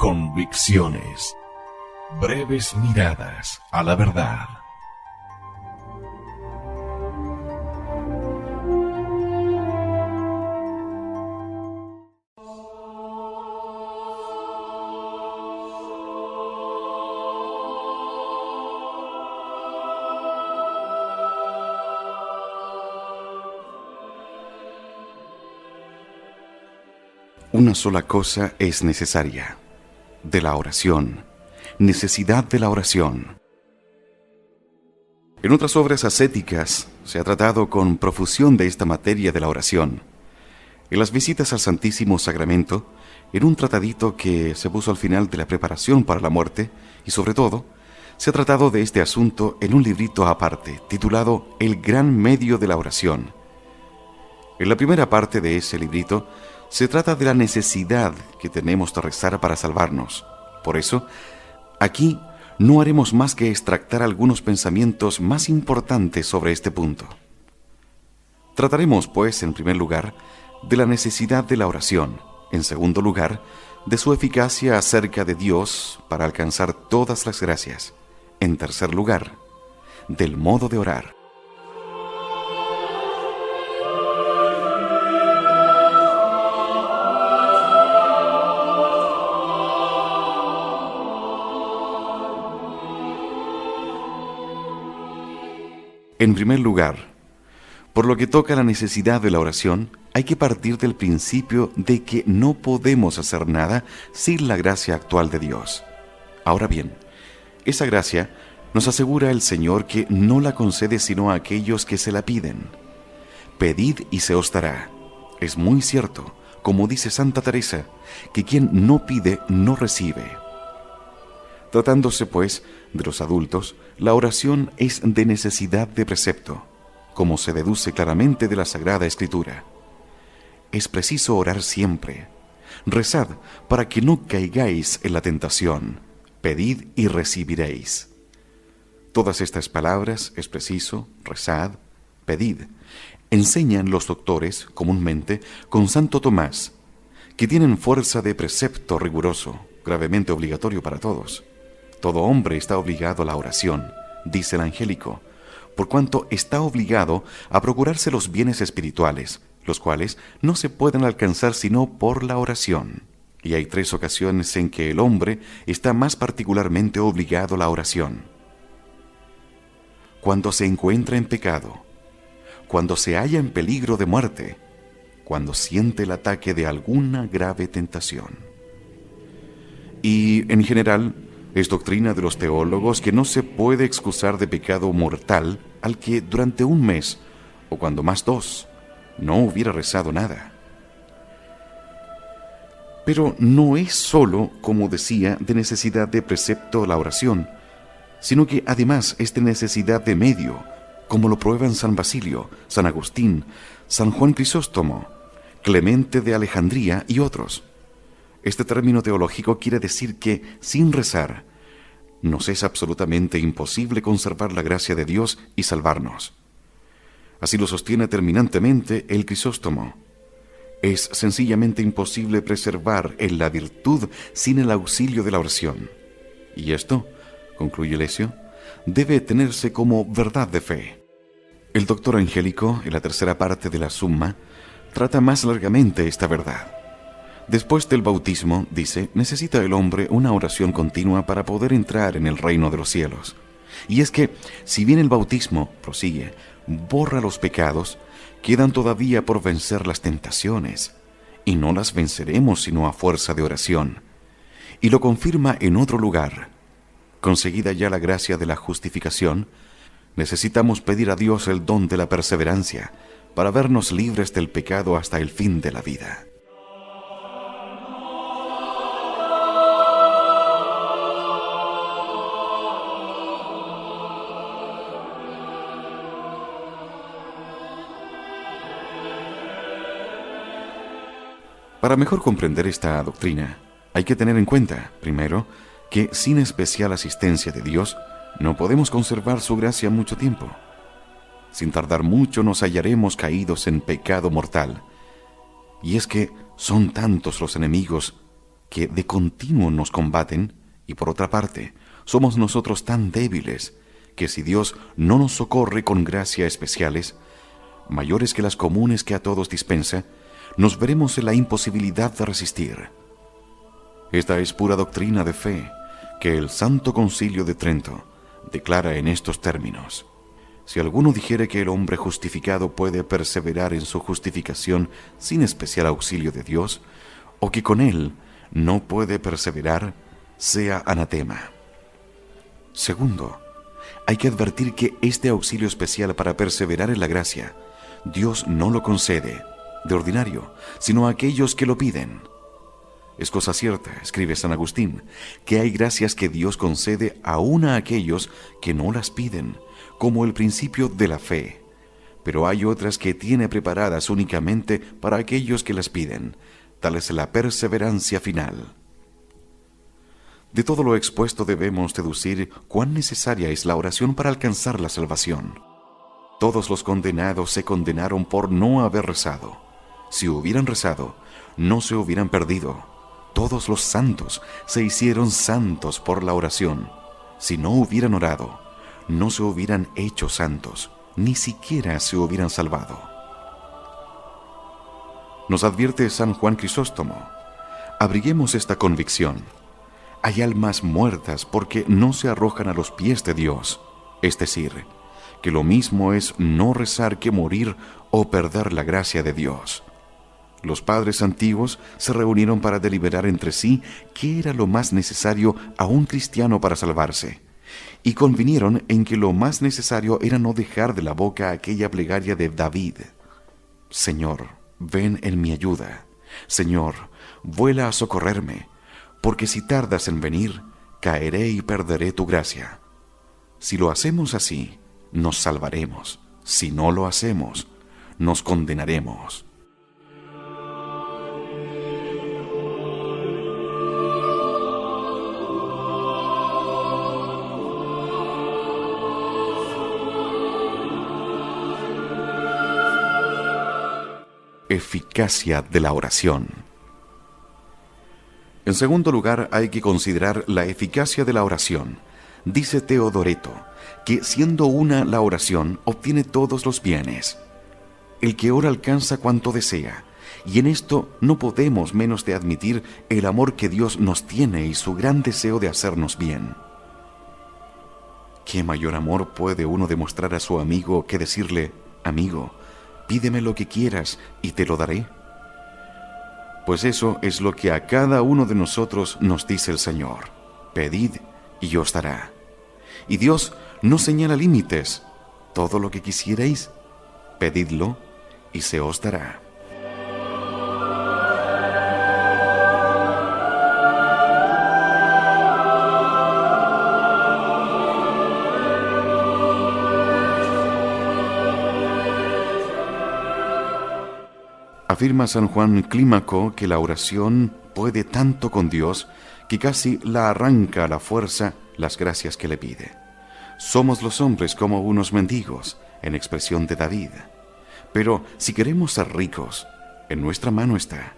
Convicciones. Breves miradas a la verdad. Una sola cosa es necesaria: de la oración, necesidad de la oración. En otras obras ascéticas se ha tratado con profusión de esta materia de la oración. En las visitas al Santísimo Sacramento, en un tratadito que se puso al final de la preparación para la muerte, y sobre todo, se ha tratado de este asunto en un librito aparte, titulado El gran medio de la oración. En la primera parte de ese librito, se trata de la necesidad que tenemos de rezar para salvarnos. Por eso, aquí no haremos más que extractar algunos pensamientos más importantes sobre este punto. Trataremos, pues, en primer lugar, de la necesidad de la oración. En segundo lugar, de su eficacia acerca de Dios para alcanzar todas las gracias. En tercer lugar, del modo de orar. En primer lugar, por lo que toca a la necesidad de la oración, hay que partir del principio de que no podemos hacer nada sin la gracia actual de Dios. Ahora bien, esa gracia nos asegura el Señor que no la concede sino a aquellos que se la piden. Pedid y se os dará. Es muy cierto, como dice Santa Teresa, que quien no pide no recibe. Tratándose, pues, de los adultos, la oración es de necesidad de precepto, como se deduce claramente de la Sagrada Escritura. Es preciso orar siempre. Rezad para que no caigáis en la tentación. Pedid y recibiréis. Todas estas palabras, es preciso, rezad, pedid, enseñan los doctores comúnmente con Santo Tomás, que tienen fuerza de precepto riguroso, gravemente obligatorio para todos. Todo hombre está obligado a la oración, dice el angélico, por cuanto está obligado a procurarse los bienes espirituales, los cuales no se pueden alcanzar sino por la oración. Y hay 3 ocasiones en que el hombre está más particularmente obligado a la oración: cuando se encuentra en pecado, cuando se halla en peligro de muerte, cuando siente el ataque de alguna grave tentación. Y, en general, es doctrina de los teólogos que no se puede excusar de pecado mortal al que durante un mes, o cuando más 2, no hubiera rezado nada. Pero no es sólo, como decía, de necesidad de precepto la oración, sino que además es de necesidad de medio, como lo prueban San Basilio, San Agustín, San Juan Crisóstomo, Clemente de Alejandría y otros. Este término teológico quiere decir que, sin rezar, nos es absolutamente imposible conservar la gracia de Dios y salvarnos. Así lo sostiene terminantemente el Crisóstomo. Es sencillamente imposible preservar en la virtud sin el auxilio de la oración. Y esto, concluye Lesio, debe tenerse como verdad de fe. El doctor Angélico, en la tercera parte de la Summa, trata más largamente esta verdad. Después del bautismo, dice, necesita el hombre una oración continua para poder entrar en el reino de los cielos. Y es que, si bien el bautismo, prosigue, borra los pecados, quedan todavía por vencer las tentaciones, y no las venceremos sino a fuerza de oración. Y lo confirma en otro lugar. Conseguida ya la gracia de la justificación, necesitamos pedir a Dios el don de la perseverancia para vernos libres del pecado hasta el fin de la vida. Para mejor comprender esta doctrina, hay que tener en cuenta, primero, que sin especial asistencia de Dios, no podemos conservar su gracia mucho tiempo. Sin tardar mucho nos hallaremos caídos en pecado mortal. Y es que son tantos los enemigos que de continuo nos combaten, y por otra parte, somos nosotros tan débiles que si Dios no nos socorre con gracias especiales, mayores que las comunes que a todos dispensa, nos veremos en la imposibilidad de resistir. Esta es pura doctrina de fe que el Santo Concilio de Trento declara en estos términos: si alguno dijere que el hombre justificado puede perseverar en su justificación sin especial auxilio de Dios, o que con él no puede perseverar, sea anatema. Segundo, hay que advertir que este auxilio especial para perseverar en la gracia, Dios no lo concede, de ordinario, sino a aquellos que lo piden. Es cosa cierta, escribe San Agustín, que hay gracias que Dios concede aún a aquellos que no las piden, como el principio de la fe, pero hay otras que tiene preparadas únicamente para aquellos que las piden, tal es la perseverancia final. De todo lo expuesto debemos deducir cuán necesaria es la oración para alcanzar la salvación. Todos los condenados se condenaron por no haber rezado. Si hubieran rezado, no se hubieran perdido. Todos los santos se hicieron santos por la oración. Si no hubieran orado, no se hubieran hecho santos, ni siquiera se hubieran salvado. Nos advierte San Juan Crisóstomo: abriguemos esta convicción. Hay almas muertas porque no se arrojan a los pies de Dios, es decir, que lo mismo es no rezar que morir o perder la gracia de Dios. Los padres antiguos se reunieron para deliberar entre sí qué era lo más necesario a un cristiano para salvarse, y convinieron en que lo más necesario era no dejar de la boca aquella plegaria de David: Señor, ven en mi ayuda. Señor, vuela a socorrerme, porque si tardas en venir, caeré y perderé tu gracia. Si lo hacemos así, nos salvaremos. Si no lo hacemos, nos condenaremos. Eficacia de la oración. En segundo lugar, hay que considerar la eficacia de la oración. Dice Teodoreto que siendo una la oración obtiene todos los bienes. El que ora alcanza cuanto desea, y en esto no podemos menos de admitir el amor que Dios nos tiene y su gran deseo de hacernos bien. ¿Qué mayor amor puede uno demostrar a su amigo que decirle: amigo, pídeme lo que quieras y te lo daré? Pues eso es lo que a cada uno de nosotros nos dice el Señor: pedid y os dará. Y Dios no señala límites. Todo lo que quisierais, pedidlo y se os dará. Afirma San Juan Clímaco que la oración puede tanto con Dios que casi la arranca a la fuerza las gracias que le pide. Somos los hombres como unos mendigos, en expresión de David. Pero si queremos ser ricos, en nuestra mano está.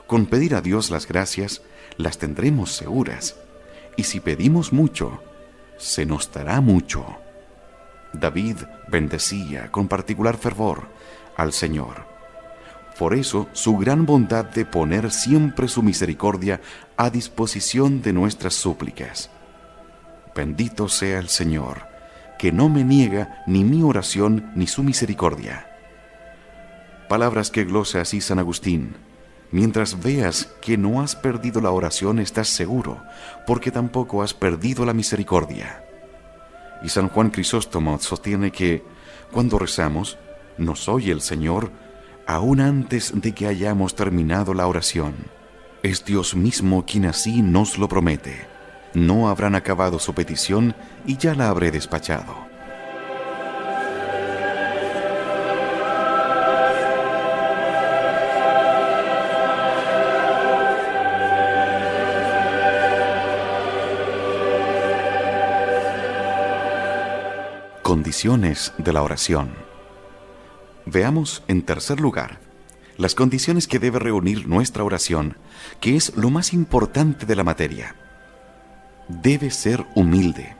Con pedir a Dios las gracias, las tendremos seguras. Y si pedimos mucho, se nos dará mucho. David bendecía con particular fervor al Señor. Por eso, su gran bondad de poner siempre su misericordia a disposición de nuestras súplicas. Bendito sea el Señor, que no me niega ni mi oración ni su misericordia. Palabras que glosa así San Agustín: mientras veas que no has perdido la oración, estás seguro, porque tampoco has perdido la misericordia. Y San Juan Crisóstomo sostiene que, cuando rezamos, nos oye el Señor aún antes de que hayamos terminado la oración. Es Dios mismo quien así nos lo promete. No habrán acabado su petición y ya la habré despachado. Condiciones de la oración. Veamos, en tercer lugar, las condiciones que debe reunir nuestra oración, que es lo más importante de la materia. Debe ser humilde.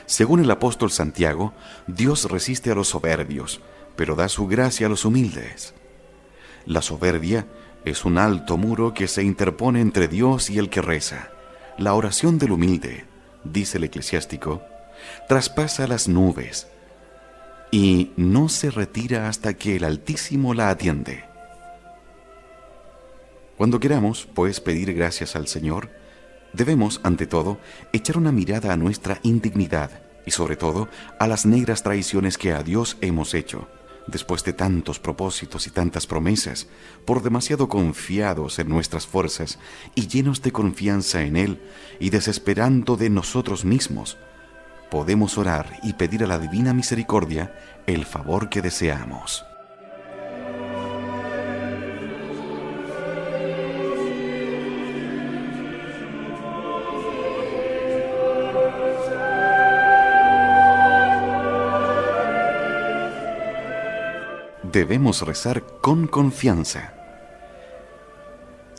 Según el apóstol Santiago, Dios resiste a los soberbios, pero da su gracia a los humildes. La soberbia es un alto muro que se interpone entre Dios y el que reza. La oración del humilde, dice el eclesiástico, traspasa las nubes y no se retira hasta que el Altísimo la atiende. Cuando queramos, pues, pedir gracias al Señor, debemos, ante todo, echar una mirada a nuestra indignidad y, sobre todo, a las negras traiciones que a Dios hemos hecho, después de tantos propósitos y tantas promesas, por demasiado confiados en nuestras fuerzas y llenos de confianza en Él y desesperando de nosotros mismos, podemos orar y pedir a la divina misericordia el favor que deseamos. Debemos rezar con confianza.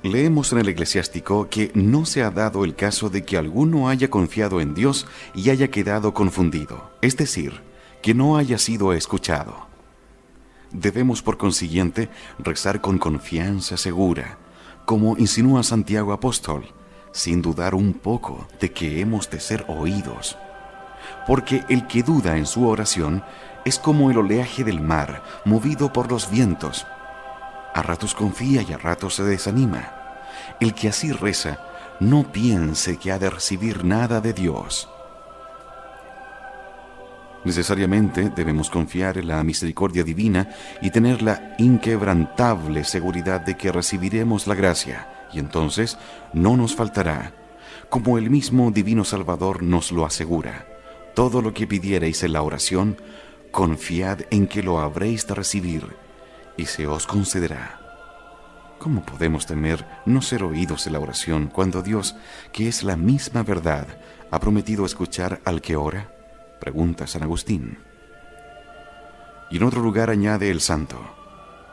Leemos en el eclesiástico que no se ha dado el caso de que alguno haya confiado en Dios y haya quedado confundido, es decir, que no haya sido escuchado. Debemos, por consiguiente, rezar con confianza segura, como insinúa Santiago Apóstol, sin dudar un poco de que hemos de ser oídos. Porque el que duda en su oración es como el oleaje del mar, movido por los vientos. A ratos confía y a ratos se desanima. El que así reza, no piense que ha de recibir nada de Dios. Necesariamente debemos confiar en la misericordia divina y tener la inquebrantable seguridad de que recibiremos la gracia, y entonces no nos faltará, como el mismo Divino Salvador nos lo asegura. Todo lo que pidiereis en la oración, confiad en que lo habréis de recibir, y se os concederá. ¿Cómo podemos temer no ser oídos en la oración cuando Dios, que es la misma verdad, ha prometido escuchar al que ora? Pregunta San Agustín. Y en otro lugar añade el santo,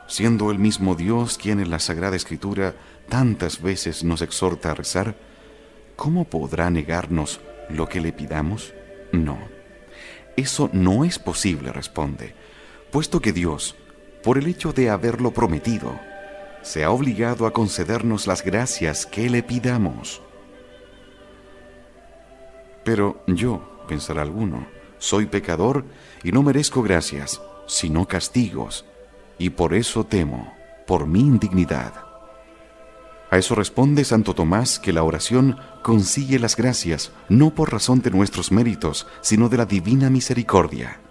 siendo el mismo Dios quien en la Sagrada Escritura tantas veces nos exhorta a rezar, ¿cómo podrá negarnos lo que le pidamos? No, eso no es posible, responde, puesto que Dios, por el hecho de haberlo prometido, se ha obligado a concedernos las gracias que le pidamos. Pero yo, pensará alguno, soy pecador y no merezco gracias, sino castigos, y por eso temo, por mi indignidad. A eso responde Santo Tomás que la oración consigue las gracias no por razón de nuestros méritos, sino de la divina misericordia.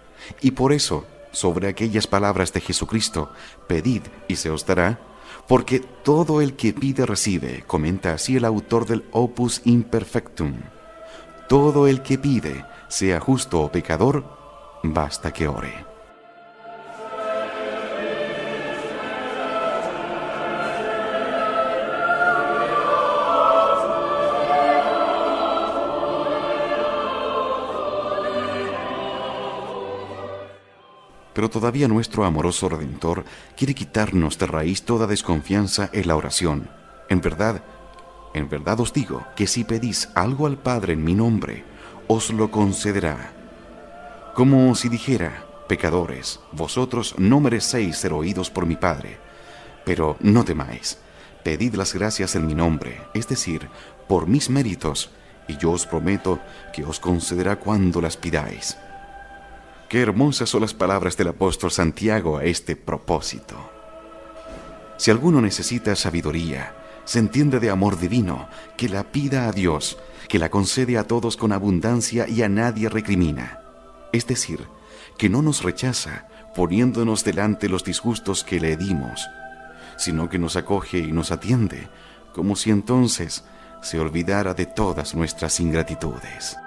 Y por eso, sobre aquellas palabras de Jesucristo, pedid y se os dará, porque todo el que pide recibe, comenta así el autor del Opus Imperfectum. Todo el que pide, sea justo o pecador, basta que ore. Pero todavía nuestro amoroso Redentor quiere quitarnos de raíz toda desconfianza en la oración. En verdad os digo que si pedís algo al Padre en mi nombre, os lo concederá. Como si dijera, pecadores, vosotros no merecéis ser oídos por mi Padre. Pero no temáis, pedid las gracias en mi nombre, es decir, por mis méritos, y yo os prometo que os concederá cuando las pidáis. Qué hermosas son las palabras del apóstol Santiago a este propósito. Si alguno necesita sabiduría, se entiende de amor divino, que la pida a Dios, que la concede a todos con abundancia y a nadie recrimina. Es decir, que no nos rechaza, poniéndonos delante los disgustos que le dimos, sino que nos acoge y nos atiende, como si entonces se olvidara de todas nuestras ingratitudes.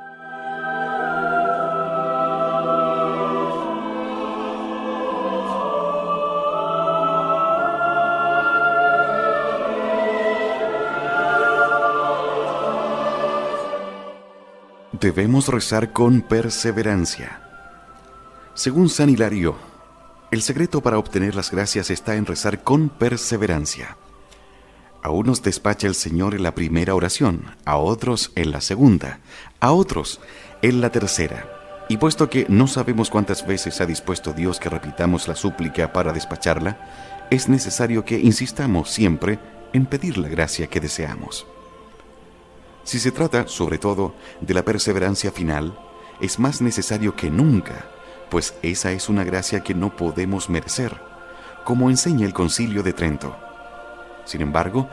Debemos rezar con perseverancia. Según San Hilario, El secreto para obtener las gracias está en rezar con perseverancia. A unos despacha el Señor en la primera oración, a otros en la segunda, a otros en la tercera. Y puesto que no sabemos cuántas veces ha dispuesto Dios que repitamos la súplica para despacharla, es necesario que insistamos siempre en pedir la gracia que deseamos. Si se trata, sobre todo, de la perseverancia final, es más necesario que nunca, pues esa es una gracia que no podemos merecer, como enseña el Concilio de Trento. Sin embargo,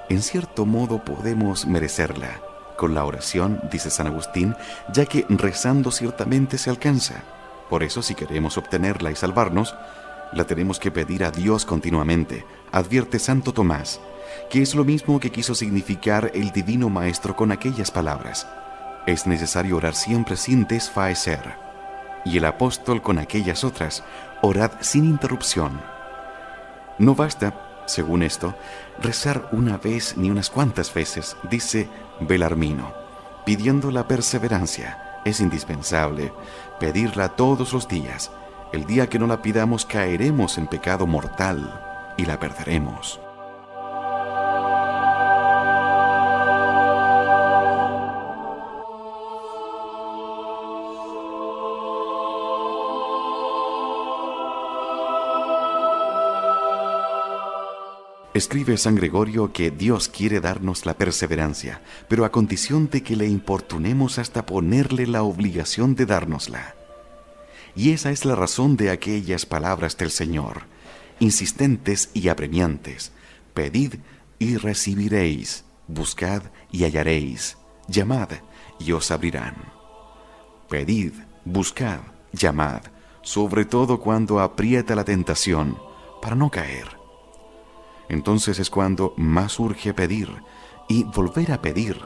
en cierto modo podemos merecerla, con la oración, dice San Agustín, ya que rezando ciertamente se alcanza. Por eso, si queremos obtenerla y salvarnos, la tenemos que pedir a Dios continuamente, advierte Santo Tomás, que es lo mismo que quiso significar el Divino Maestro con aquellas palabras. Es necesario orar siempre sin desfaecer. Y el apóstol con aquellas otras, orad sin interrupción. No basta, según esto, rezar una vez ni unas cuantas veces, dice Belarmino, pidiendo la perseverancia. Es indispensable pedirla todos los días. El día que no la pidamos caeremos en pecado mortal y la perderemos. Escribe San Gregorio que Dios quiere darnos la perseverancia, pero a condición de que le importunemos hasta ponerle la obligación de dárnosla. Y esa es la razón de aquellas palabras del Señor, insistentes y apremiantes: pedid y recibiréis, buscad y hallaréis, llamad y os abrirán. Pedid, buscad, llamad, sobre todo cuando aprieta la tentación, para no caer. Entonces es cuando más urge pedir y volver a pedir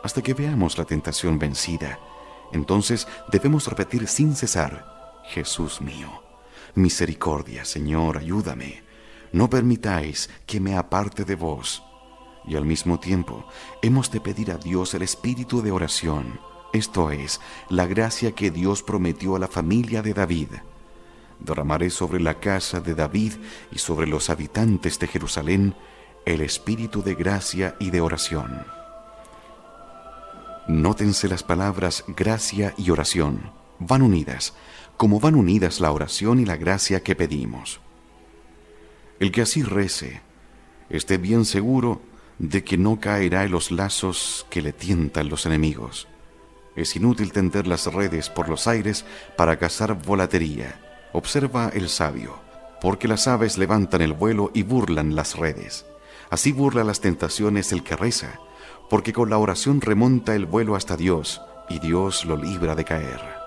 hasta que veamos la tentación vencida. Entonces debemos repetir sin cesar: Jesús mío, misericordia, Señor, ayúdame. No permitáis que me aparte de vos. Y al mismo tiempo hemos de pedir a Dios el espíritu de oración, esto es, la gracia que Dios prometió a la familia de David. Derramaré sobre la casa de David y sobre los habitantes de Jerusalén el espíritu de gracia y de oración. Nótense las palabras gracia y oración. Van unidas, como van unidas la oración y la gracia que pedimos. El que así rece, esté bien seguro de que no caerá en los lazos que le tientan los enemigos. Es inútil tender las redes por los aires para cazar volatería. Observa el sabio, porque las aves levantan el vuelo y burlan las redes. Así burla las tentaciones el que reza, porque con la oración remonta el vuelo hasta Dios, y Dios lo libra de caer.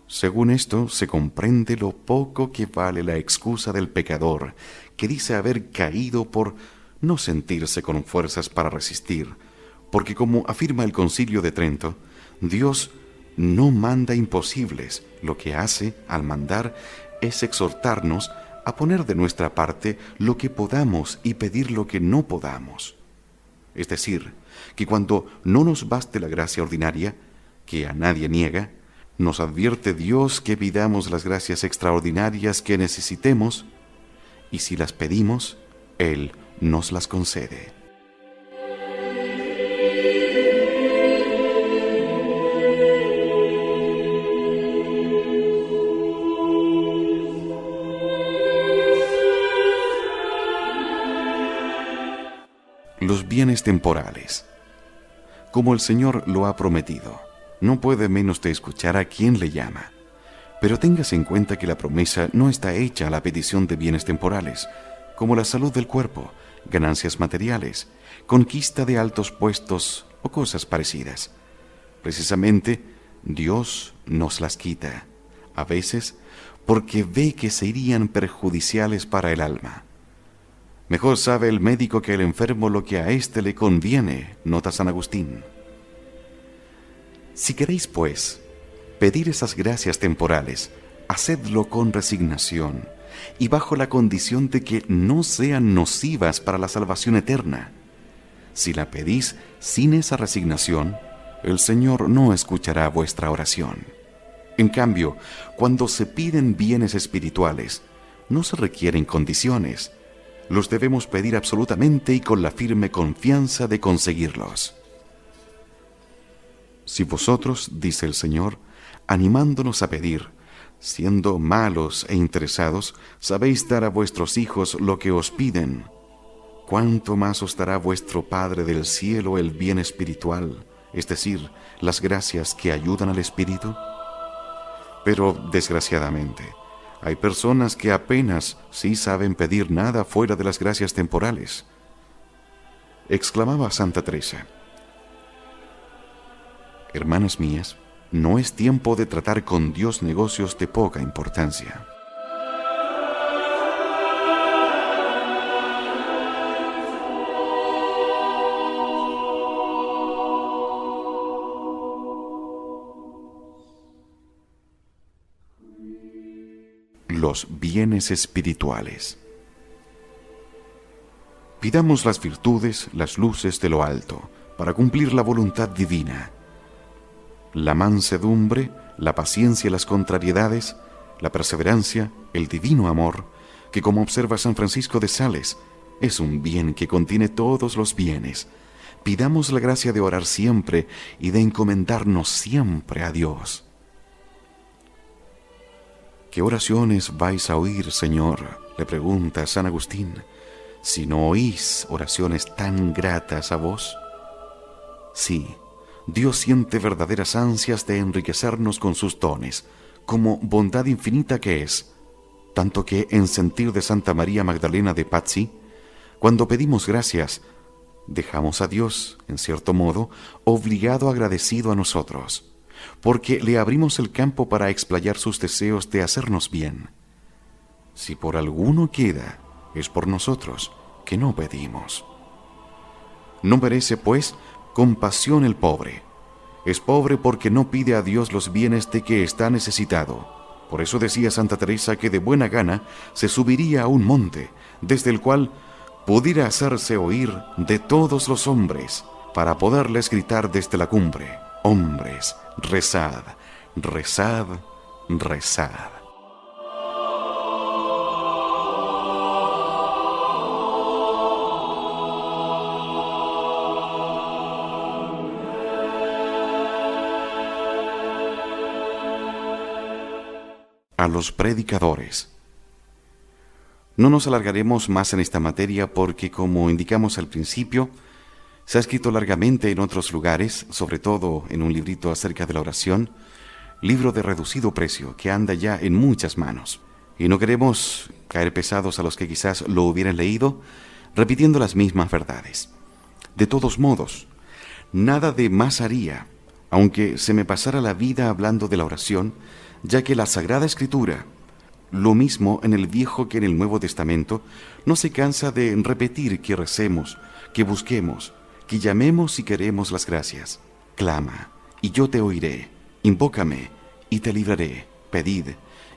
Según esto, se comprende lo poco que vale la excusa del pecador, que dice haber caído por no sentirse con fuerzas para resistir, porque como afirma el Concilio de Trento, Dios no manda imposibles. Lo que hace al mandar es exhortarnos a poner de nuestra parte lo que podamos y pedir lo que no podamos. Es decir, que cuando no nos baste la gracia ordinaria, que a nadie niega, nos advierte Dios que pidamos las gracias extraordinarias que necesitemos, y si las pedimos, Él nos las concede. Los bienes temporales. Como el Señor lo ha prometido, no puede menos de escuchar a quien le llama. Pero téngase en cuenta que la promesa no está hecha a la petición de bienes temporales, como la salud del cuerpo, ganancias materiales, conquista de altos puestos o cosas parecidas. Precisamente, Dios nos las quita, a veces porque ve que serían perjudiciales para el alma. Mejor sabe el médico que el enfermo lo que a éste le conviene, nota San Agustín. Si queréis, pues, pedir esas gracias temporales, hacedlo con resignación y bajo la condición de que no sean nocivas para la salvación eterna. Si la pedís sin esa resignación, el Señor no escuchará vuestra oración. En cambio, cuando se piden bienes espirituales, no se requieren condiciones. Los debemos pedir absolutamente y con la firme confianza de conseguirlos. Si vosotros, dice el Señor, animándonos a pedir, siendo malos e interesados, sabéis dar a vuestros hijos lo que os piden, ¿cuánto más os dará vuestro Padre del cielo el bien espiritual, es decir, las gracias que ayudan al espíritu? Pero, desgraciadamente, hay personas que apenas sí saben pedir nada fuera de las gracias temporales. Exclamaba Santa Teresa: hermanas mías, no es tiempo de tratar con Dios negocios de poca importancia. Los bienes espirituales. Pidamos las virtudes, las luces de lo alto, para cumplir la voluntad divina. La mansedumbre, la paciencia y las contrariedades, la perseverancia, el divino amor, que como observa San Francisco de Sales, es un bien que contiene todos los bienes. Pidamos la gracia de orar siempre y de encomendarnos siempre a Dios. ¿Qué oraciones vais a oír, Señor?, le pregunta San Agustín, si no oís oraciones tan gratas a vos. Sí, Dios siente verdaderas ansias de enriquecernos con sus dones, como bondad infinita que es, tanto que en sentir de Santa María Magdalena de Pazzi, cuando pedimos gracias, dejamos a Dios, en cierto modo, obligado agradecido a nosotros, porque le abrimos el campo para explayar sus deseos de hacernos bien. Si por alguno queda, es por nosotros, que no pedimos. No merece, pues, compasión el pobre. Es pobre porque no pide a Dios los bienes de que está necesitado. Por eso decía Santa Teresa que de buena gana se subiría a un monte, desde el cual pudiera hacerse oír de todos los hombres, para poderles gritar desde la cumbre: hombres, rezad, rezad, rezad. A los predicadores. No nos alargaremos más en esta materia porque, como indicamos al principio, se ha escrito largamente en otros lugares, sobre todo en un librito acerca de la oración, libro de reducido precio que anda ya en muchas manos. Y no queremos caer pesados a los que quizás lo hubieran leído, repitiendo las mismas verdades. De todos modos, nada de más haría, aunque se me pasara la vida hablando de la oración, ya que la Sagrada Escritura, lo mismo en el Viejo que en el Nuevo Testamento, no se cansa de repetir que recemos, que busquemos, que llamemos si queremos las gracias. Clama, y yo te oiré. Invócame, y te libraré. Pedid,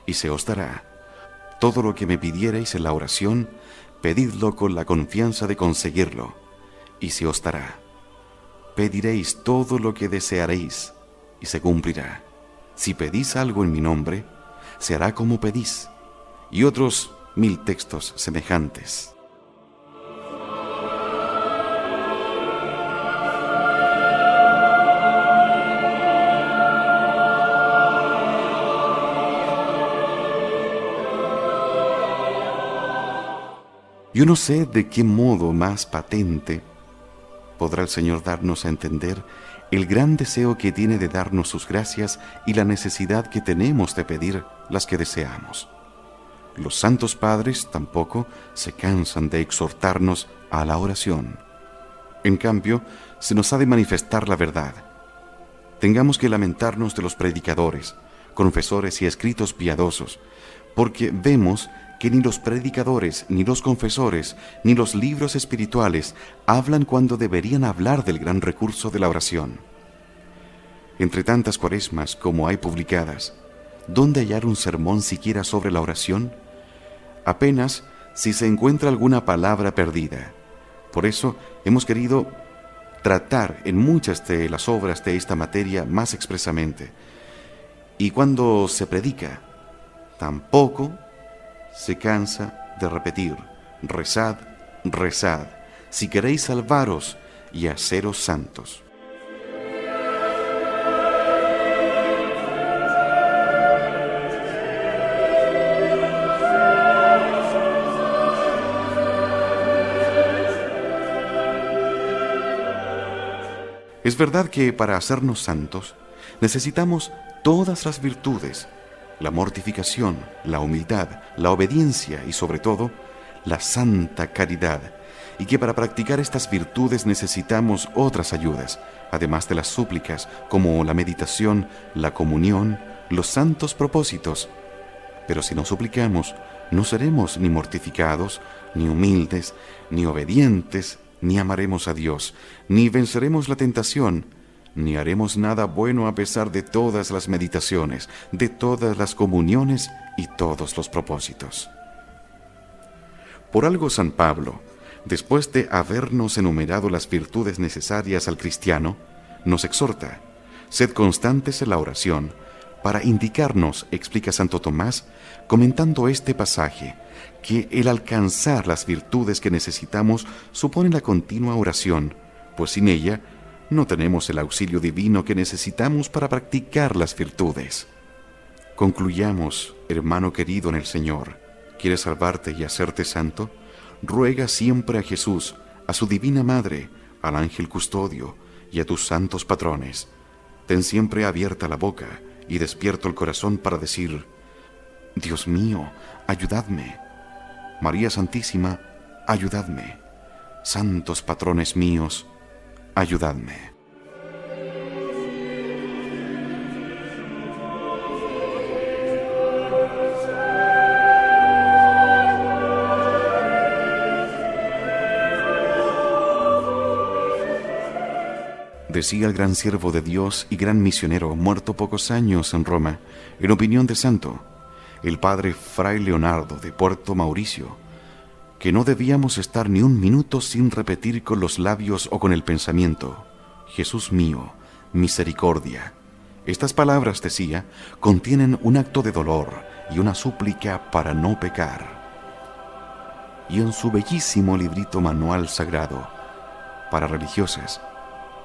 y se os dará. Todo lo que me pidierais en la oración, pedidlo con la confianza de conseguirlo, y se os dará. Pediréis todo lo que desearéis, y se cumplirá. Si pedís algo en mi nombre, se hará como pedís. Y otros 1000 textos semejantes. Yo no sé de qué modo más patente podrá el Señor darnos a entender el gran deseo que tiene de darnos sus gracias y la necesidad que tenemos de pedir las que deseamos. Los santos padres tampoco se cansan de exhortarnos a la oración. En cambio, se nos ha de manifestar la verdad. Tengamos que lamentarnos de los predicadores, confesores y escritos piadosos, porque vemos que ni los predicadores, ni los confesores, ni los libros espirituales hablan cuando deberían hablar del gran recurso de la oración. Entre tantas cuaresmas como hay publicadas, ¿dónde hallar un sermón siquiera sobre la oración? Apenas si se encuentra alguna palabra perdida. Por eso hemos querido tratar en muchas de las obras de esta materia más expresamente. Y cuando se predica, tampoco se cansa de repetir: rezad, rezad, si queréis salvaros y haceros santos. Es verdad que para hacernos santos necesitamos todas las virtudes: la mortificación, la humildad, la obediencia y sobre todo la santa caridad, y que para practicar estas virtudes necesitamos otras ayudas, además de las súplicas, como la meditación, la comunión, los santos propósitos. Pero si no suplicamos, no seremos ni mortificados, ni humildes, ni obedientes, ni amaremos a Dios, ni venceremos la tentación, ni haremos nada bueno a pesar de todas las meditaciones, de todas las comuniones y todos los propósitos. Por algo San Pablo, después de habernos enumerado las virtudes necesarias al cristiano, nos exhorta: sed constantes en la oración, para indicarnos, explica Santo Tomás, comentando este pasaje, que el alcanzar las virtudes que necesitamos supone la continua oración, pues sin ella no tenemos el auxilio divino que necesitamos para practicar las virtudes. Concluyamos, hermano querido en el Señor. ¿Quieres salvarte y hacerte santo? Ruega siempre a Jesús, a su Divina Madre, al ángel custodio y a tus santos patrones. Ten siempre abierta la boca y despierto el corazón para decir: Dios mío, ayudadme. María Santísima, ayudadme. Santos patrones míos, ayudadme. Decía el gran siervo de Dios y gran misionero, muerto pocos años en Roma, en opinión de santo, el padre Fray Leonardo de Puerto Mauricio, que no debíamos estar ni un minuto sin repetir con los labios o con el pensamiento: Jesús mío, misericordia. Estas palabras, decía, contienen un acto de dolor y una súplica para no pecar. Y en su bellísimo librito Manual Sagrado para religiosas,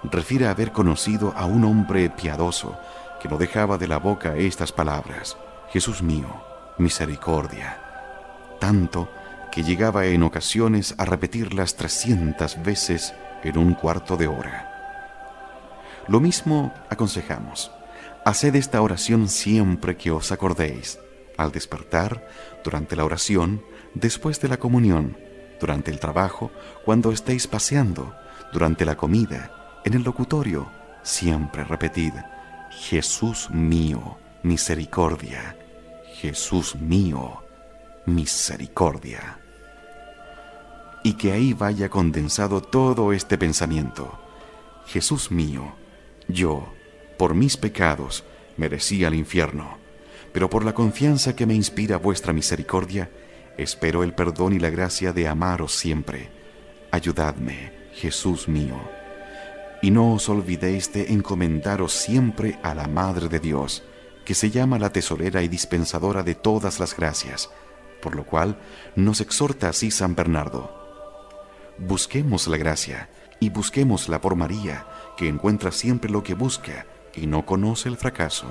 refiere haber conocido a un hombre piadoso que no dejaba de la boca estas palabras: Jesús mío, misericordia. Tanto que llegaba en ocasiones a repetirlas 300 veces en un cuarto de hora. Lo mismo aconsejamos: haced esta oración siempre que os acordéis, al despertar, durante la oración, después de la comunión, durante el trabajo, cuando estéis paseando, durante la comida, en el locutorio. Siempre repetid: Jesús mío, misericordia. Jesús mío, misericordia. Y que ahí vaya condensado todo este pensamiento: Jesús mío, yo, por mis pecados, merecía el infierno, pero por la confianza que me inspira vuestra misericordia, espero el perdón y la gracia de amaros siempre. Ayudadme, Jesús mío. Y no os olvidéis de encomendaros siempre a la Madre de Dios, que se llama la tesorera y dispensadora de todas las gracias, por lo cual nos exhorta así San Bernardo: busquemos la gracia y busquémosla por María, que encuentra siempre lo que busca y no conoce el fracaso.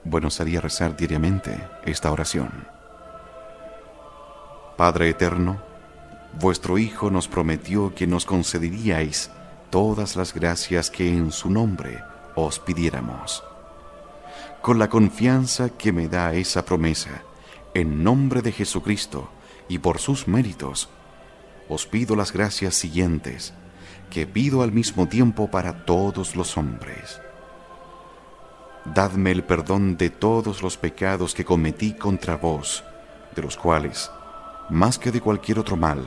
Bueno sería rezar diariamente esta oración. Padre eterno, vuestro Hijo nos prometió que nos concederíais todas las gracias que en su nombre os pidiéramos. Con la confianza que me da esa promesa, en nombre de Jesucristo y por sus méritos, os pido las gracias siguientes, que pido al mismo tiempo para todos los hombres. Dadme el perdón de todos los pecados que cometí contra vos, de los cuales, más que de cualquier otro mal,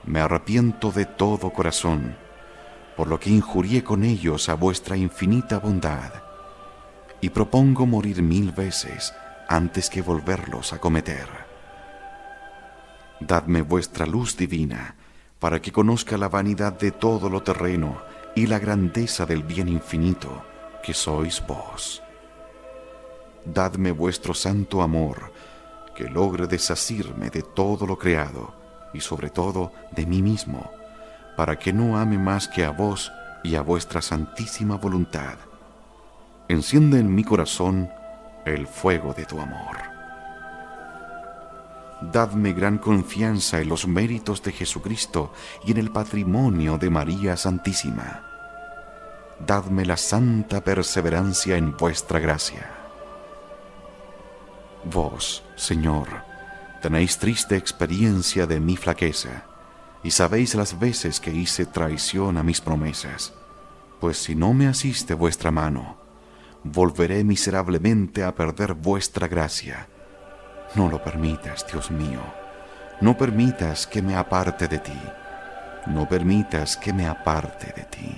me arrepiento de todo corazón, por lo que injurié con ellos a vuestra infinita bondad, y propongo morir 1000 veces antes que volverlos a cometer. Dadme vuestra luz divina, para que conozca la vanidad de todo lo terreno y la grandeza del bien infinito que sois vos. Dadme vuestro santo amor, que logre desasirme de todo lo creado, y sobre todo de mí mismo, para que no ame más que a vos y a vuestra santísima voluntad. Enciende en mi corazón el fuego de tu amor. Dadme gran confianza en los méritos de Jesucristo y en el patrimonio de María Santísima. Dadme la santa perseverancia en vuestra gracia. Vos, Señor, tenéis triste experiencia de mi flaqueza, y sabéis las veces que hice traición a mis promesas, pues si no me asiste vuestra mano, volveré miserablemente a perder vuestra gracia. No lo permitas, Dios mío, no permitas que me aparte de ti, no permitas que me aparte de ti.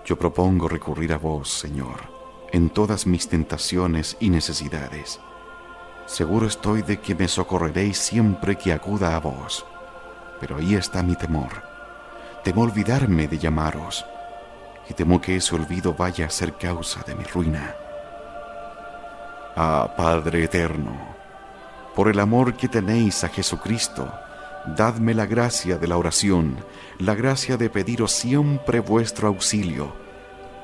Yo propongo recurrir a vos, Señor, en todas mis tentaciones y necesidades. Seguro estoy de que me socorreréis siempre que acuda a vos, pero ahí está mi temor. Temo olvidarme de llamaros, y temo que ese olvido vaya a ser causa de mi ruina. Ah, Padre eterno, por el amor que tenéis a Jesucristo, dadme la gracia de la oración, la gracia de pediros siempre vuestro auxilio,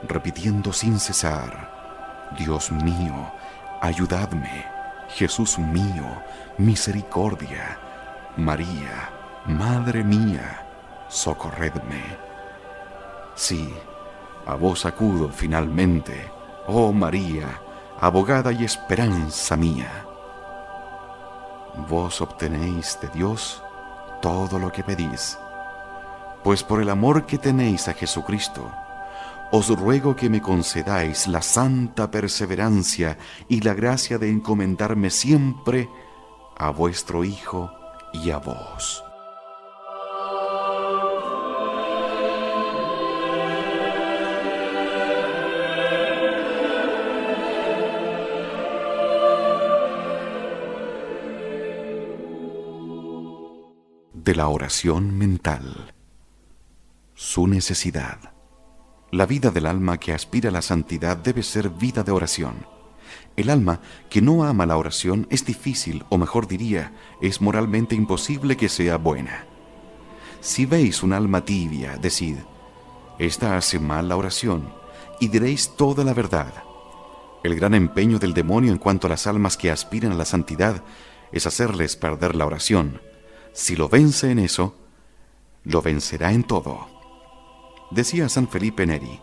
repitiendo sin cesar: Dios mío, ayudadme. Jesús mío, misericordia. María, Madre mía, socorredme. Sí, a vos acudo finalmente, oh María, abogada y esperanza mía. Vos obtenéis de Dios todo lo que pedís, pues por el amor que tenéis a Jesucristo, os ruego que me concedáis la santa perseverancia y la gracia de encomendarme siempre a vuestro Hijo y a vos. De la oración mental. Su necesidad. La vida del alma que aspira a la santidad debe ser vida de oración. El alma que no ama la oración es difícil, o mejor diría, es moralmente imposible que sea buena. Si veis un alma tibia, decid: esta hace mal la oración, y diréis toda la verdad. El gran empeño del demonio en cuanto a las almas que aspiran a la santidad es hacerles perder la oración. Si lo vence en eso, lo vencerá en todo. Decía San Felipe Neri: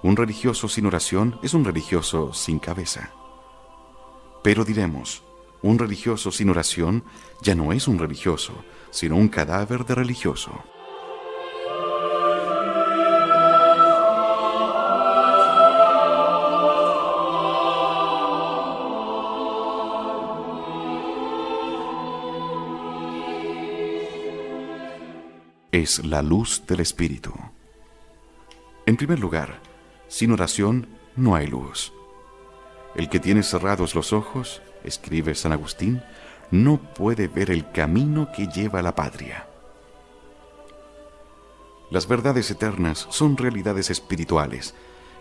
un religioso sin oración es un religioso sin cabeza. Pero diremos, un religioso sin oración ya no es un religioso, sino un cadáver de religioso. Es la luz del Espíritu. En primer lugar, sin oración no hay luz. El que tiene cerrados los ojos, escribe San Agustín, no puede ver el camino que lleva a la patria. Las verdades eternas son realidades espirituales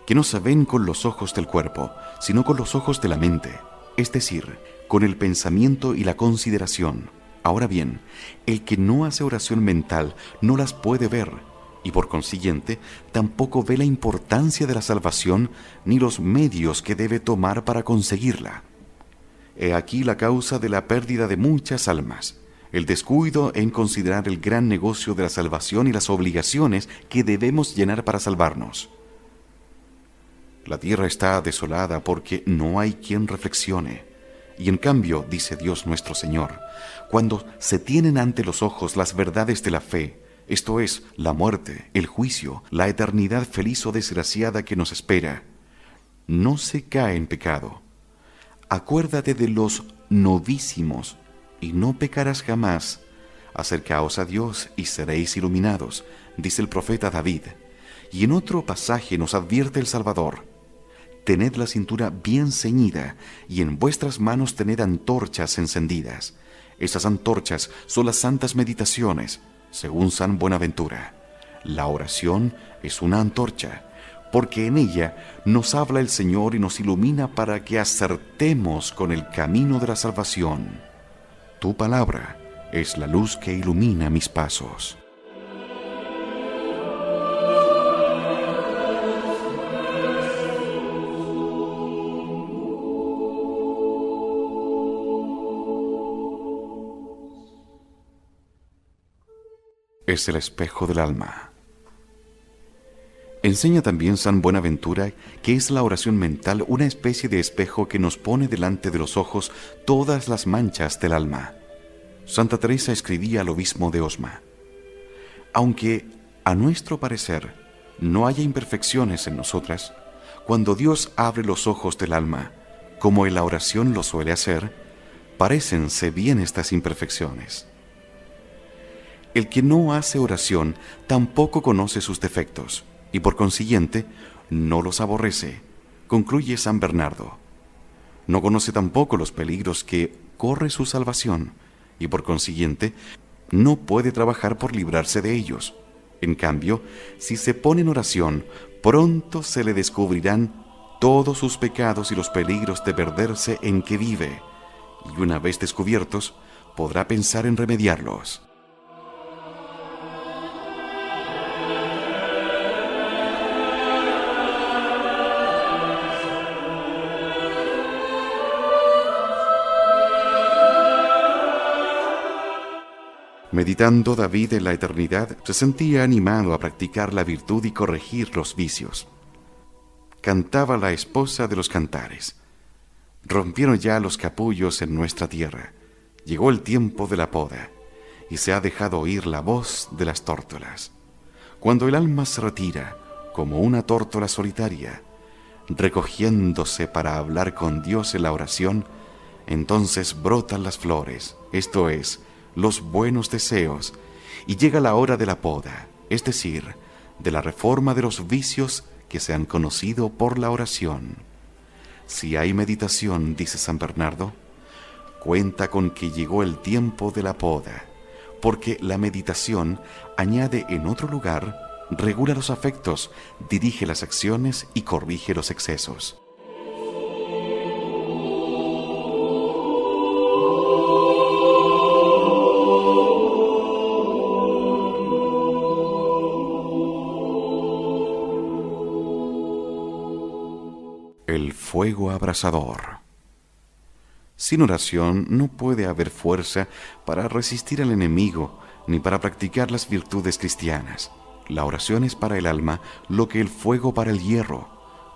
que no se ven con los ojos del cuerpo, sino con los ojos de la mente, es decir, con el pensamiento y la consideración. Ahora bien, el que no hace oración mental no las puede ver, y por consiguiente tampoco ve la importancia de la salvación ni los medios que debe tomar para conseguirla. He aquí la causa de la pérdida de muchas almas, el descuido en considerar el gran negocio de la salvación y las obligaciones que debemos llenar para salvarnos. La tierra está desolada porque no hay quien reflexione. Y en cambio, dice Dios nuestro Señor, cuando se tienen ante los ojos las verdades de la fe, esto es, la muerte, el juicio, la eternidad feliz o desgraciada que nos espera, no se cae en pecado. Acuérdate de los novísimos, y no pecarás jamás. Acercaos a Dios y seréis iluminados, dice el profeta David. Y en otro pasaje nos advierte el Salvador: tened la cintura bien ceñida, y en vuestras manos tened antorchas encendidas. Esas antorchas son las santas meditaciones, según San Buenaventura. La oración es una antorcha, porque en ella nos habla el Señor y nos ilumina para que acertemos con el camino de la salvación. Tu palabra es la luz que ilumina mis pasos. Es el espejo del alma. Enseña también San Buenaventura que es la oración mental una especie de espejo que nos pone delante de los ojos todas las manchas del alma. Santa Teresa escribía al obispo de Osma: aunque a nuestro parecer no haya imperfecciones en nosotras, cuando Dios abre los ojos del alma, como en la oración lo suele hacer, parécense bien estas imperfecciones. El que no hace oración tampoco conoce sus defectos, y por consiguiente no los aborrece, concluye San Bernardo. No conoce tampoco los peligros que corre su salvación, y por consiguiente no puede trabajar por librarse de ellos. En cambio, si se pone en oración, pronto se le descubrirán todos sus pecados y los peligros de perderse en que vive, y una vez descubiertos, podrá pensar en remediarlos. Meditando David en la eternidad, se sentía animado a practicar la virtud y corregir los vicios. Cantaba la esposa de los cantares: rompieron ya los capullos en nuestra tierra, llegó el tiempo de la poda, y se ha dejado oír la voz de las tórtolas. Cuando el alma se retira, como una tórtola solitaria, recogiéndose para hablar con Dios en la oración, entonces brotan las flores, esto es, los buenos deseos, y llega la hora de la poda, es decir, de la reforma de los vicios que se han conocido por la oración. Si hay meditación, dice San Bernardo, cuenta con que llegó el tiempo de la poda, porque la meditación añade en otro lugar, regula los afectos, dirige las acciones y corrige los excesos. El fuego abrasador. Sin oración no puede haber fuerza para resistir al enemigo ni para practicar las virtudes cristianas. La oración es para el alma lo que el fuego para el hierro.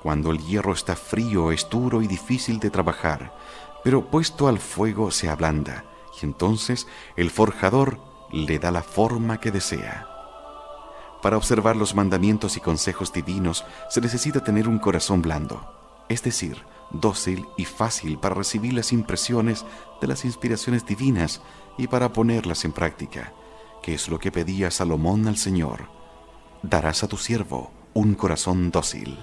Cuando el hierro está frío, es duro y difícil de trabajar, pero puesto al fuego se ablanda, y entonces el forjador le da la forma que desea. Para observar los mandamientos y consejos divinos se necesita tener un corazón blando, es decir, dócil y fácil para recibir las impresiones de las inspiraciones divinas y para ponerlas en práctica, que es lo que pedía Salomón al Señor: darás a tu siervo un corazón dócil.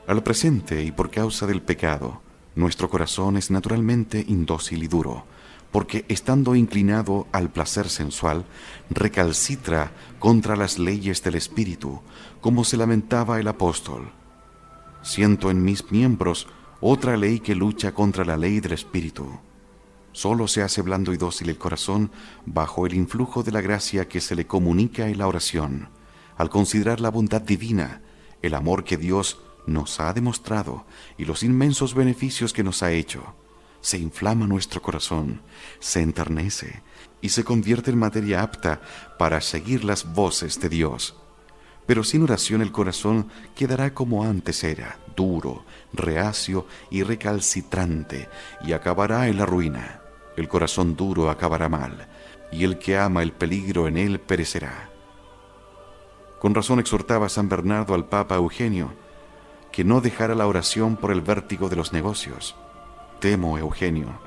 Al presente y por causa del pecado, nuestro corazón es naturalmente indócil y duro, porque estando inclinado al placer sensual, recalcitra contra las leyes del Espíritu, como se lamentaba el apóstol: siento en mis miembros otra ley que lucha contra la ley del Espíritu. Solo se hace blando y dócil el corazón bajo el influjo de la gracia que se le comunica en la oración, al considerar la bondad divina, el amor que Dios nos ha demostrado y los inmensos beneficios que nos ha hecho. Se inflama nuestro corazón, se enternece y se convierte en materia apta para seguir las voces de Dios. Pero sin oración el corazón quedará como antes era, duro, reacio y recalcitrante, y acabará en la ruina. El corazón duro acabará mal, y el que ama el peligro en él perecerá. Con razón exhortaba San Bernardo al Papa Eugenio: que no dejara la oración por el vértigo de los negocios. Temo, Eugenio,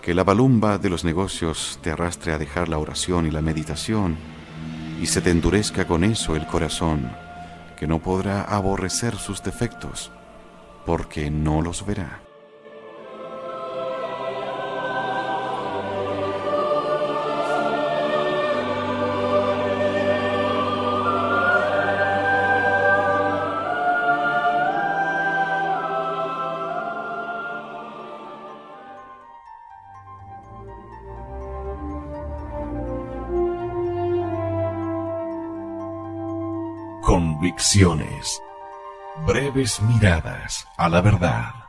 que la balumba de los negocios te arrastre a dejar la oración y la meditación, y se te endurezca con eso el corazón, que no podrá aborrecer sus defectos, porque no los verá. Convicciones. Breves miradas a la verdad.